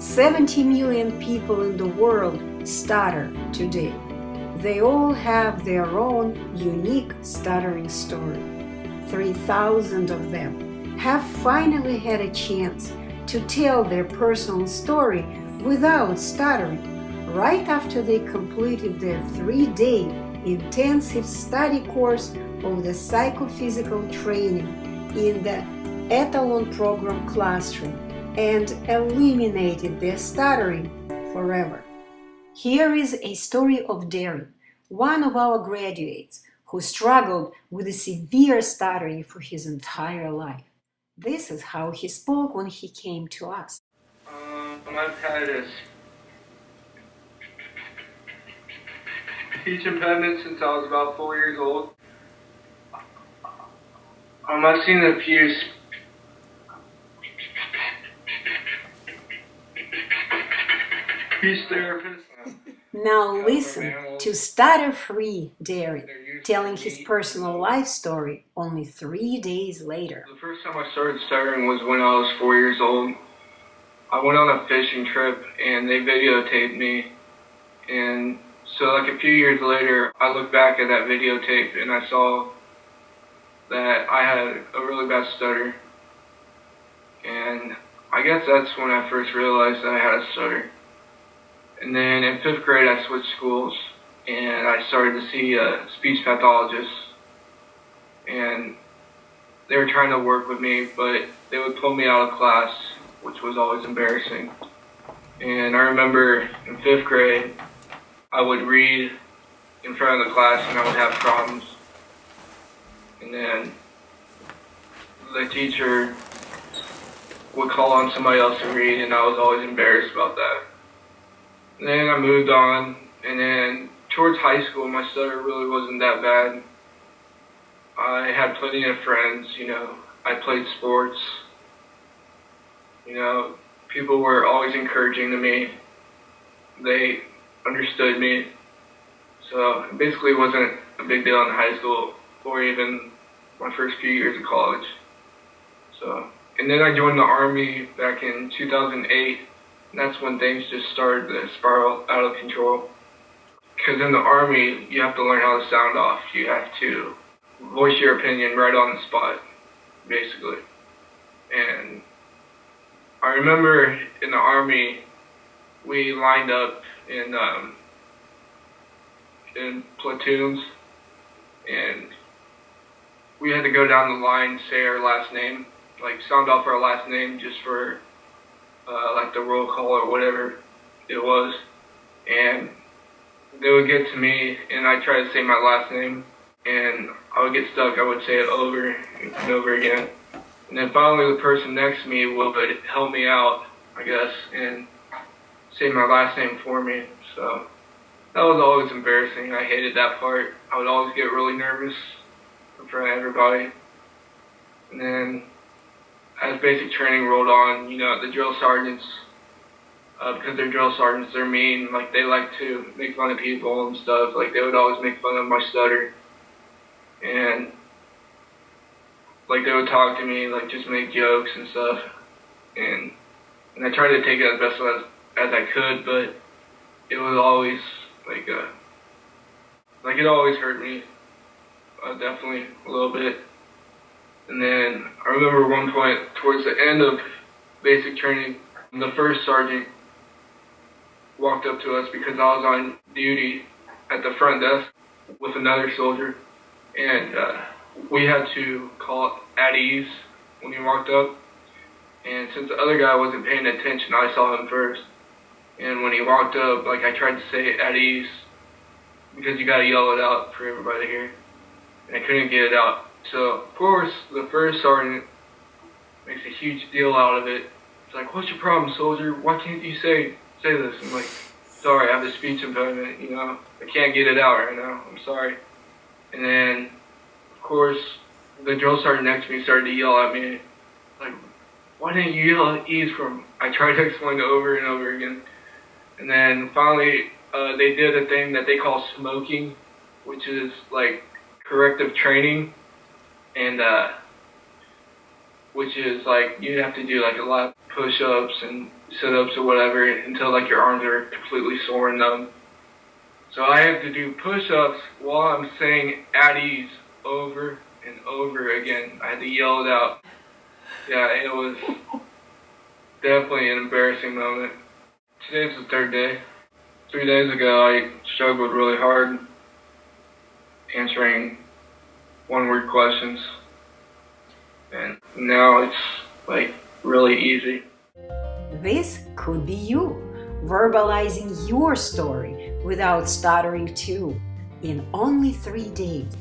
70 million people in the world stutter today. They all have their own unique stuttering story. 3,000 of them have finally had a chance to tell their personal story without stuttering right after they completed their 3-day intensive study course of the psychophysical training in the Ettalon program classroom and eliminated their stuttering forever. Here is a story of Darren, one of our graduates who struggled with a severe stuttering for his entire life. This is how he spoke when he came to us. I've had a speech impediment since I was about 4 years old. I've seen a few speech therapists. Now listen to Stutter-Free Darren telling his personal life story only 3 days later. The first time I started stuttering was when I was 4 years old. I went on a fishing trip and they videotaped me, and so like a few years later I looked back at that videotape and I saw that I had a really bad stutter, and I guess that's when I first realized that I had a stutter. And then in 5th grade I switched schools and I started to see a speech pathologist, and they were trying to work with me, but they would pull me out of class, which was always embarrassing. And I remember in 5th grade I would read in front of the class and I would have problems. And then the teacher would call on somebody else to read, and I was always embarrassed about that. And then I moved on, and then towards high school my stutter really wasn't that bad. I had plenty of friends, I played sports. People were always encouraging to me. They understood me. So it basically wasn't a big deal in high school or even my first few years of college. And then I joined the Army back in 2008, and that's when things just started to spiral out of control. Because in the Army, you have to learn how to sound off. You have to voice your opinion right on the spot, basically. And I remember in the Army, we lined up in platoons, and we had to go down the line, say our last name, like sound off our last name just for like the roll call or whatever it was. And they would get to me and I'd try to say my last name and I would get stuck. I would say it over and over again. And then finally the person next to me would help me out, I guess, and say my last name for me. So that was always embarrassing. I hated that part. I would always get really nervous in front of everybody. And then as basic training rolled on, the drill sergeants, because they're drill sergeants, they're mean. Like, they like to make fun of people and stuff. Like, they would always make fun of my stutter. And, like, they would talk to me, like, just make jokes and stuff. And I tried to take it as best as I could, but it was always, like it always hurt me. Definitely a little bit. And then I remember one point towards the end of basic training, the first sergeant walked up to us because I was on duty at the front desk with another soldier, and we had to call it at ease when he walked up. And since the other guy wasn't paying attention, I saw him first. And when he walked up, like, I tried to say it at ease because you gotta yell it out for everybody here, and I couldn't get it out. So, of course, the first sergeant makes a huge deal out of it. It's like, "What's your problem, soldier? Why can't you say this?" I'm like, "Sorry, I have a speech impediment, I can't get it out right now. I'm sorry." And then, of course, the drill sergeant next to me started to yell at me, like, "Why didn't you yell at ease for him?" I tried to explain it over and over again. And then finally, they did a thing that they call smoking, which is like corrective training. And which is like you have to do like a lot of push-ups and sit-ups or whatever until like your arms are completely sore and numb. So I have to do push-ups while I'm saying at ease over and over again. I had to yell it out. Yeah, it was definitely an embarrassing moment. Today's the third day. 3 days ago I struggled really hard answering one-word questions. And now it's like really easy. This could be you, verbalizing your story without stuttering too, in only 3 days.